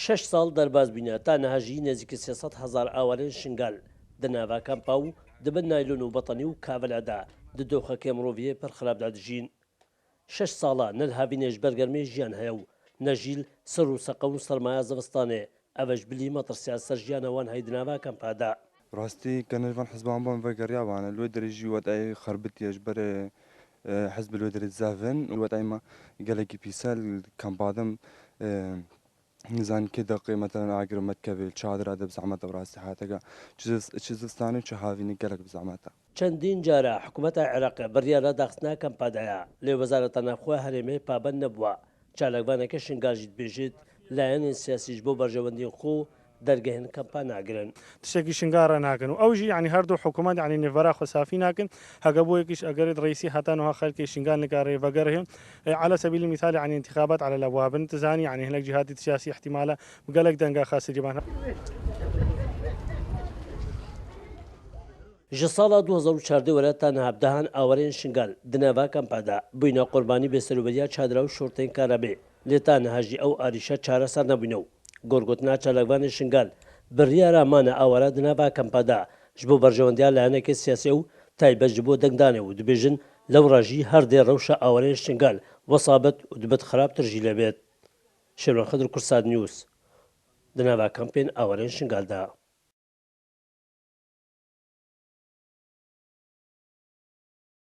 6 ساڵ دەرباز بینە تا نەهاژی نێزیکە 300,000 ئاوارەی شنگال دناوا کەمپا و دەبن نایلۆن و بەتەنی و کاڤەلادا ددۆخەکە مرۆڤیە پەر خراپدا دژین 6 ساڵە نەلهاوی نێژبەرگەرمەی ژیان هەیە و نەژیل سەر و سەقە و سەرمایە زەوستانێ ئەوەش بلی مەترسیا سەر ژیانەوان هەیدناوا کەمپادا ڕاستی گەنەژوان حزبان بۆم بەگەریاوانە لۆ دەرەژی وەتای خربتیەش بەرە حزب لۆ دەرێت زاڤن وەتایمە گەلێکی پیسەل کەمپادەم نزان كده قيمة أجر متكبل شادر هذا بزعمته براسي حياتك چزستاني چهاويني قالك بزعمته چەندین جارە حکوومەتە عێراق بڕیارە داخستنا کەمپادایە لێ وەزارەتە ناوخوا هەرێمەی پابەند نەبووە چالاکبانەکە شنگاژیت بێژێت لایەنی سیاسیش بۆ بەرژەوەندی خۆ دەرگەهێن کەمپا ناگرن تشتێکی شنگارە ناکەن و ئەوژی ینی هەردوو حکوومەت ینی نێڤەرا خۆسافی ناکەن هەگە بۆ یەکیش ئەگەرێت ڕئیسی هەتانەوە خەڵکی شنگان نکارێ ڤەگەرهێن على سبيل المثال يعني انتخابات على الابواب انتزاني يعني هناك جهات سياسيه احتمالا بقالك دنگا خاص جبان ji sala 2014 were tenha bdehan awarên şingal di nava kempada bûyna qurbanî bêserûberiya çadira û şortên karabê lê tenha jî ew arîşa çareser nebûne û gorgotina çalakvanên şingal biryara mane awara di nava kempada ji bo berjewendiya layanekê siyasî û taybet ji bo dengdanê û dibêjin lewra jî her dê rewşa awarên şingal wesabet û dibet xirabtir jî lê bêt. Şevran Xedir Kursad News di nava kampên awarên şingalda.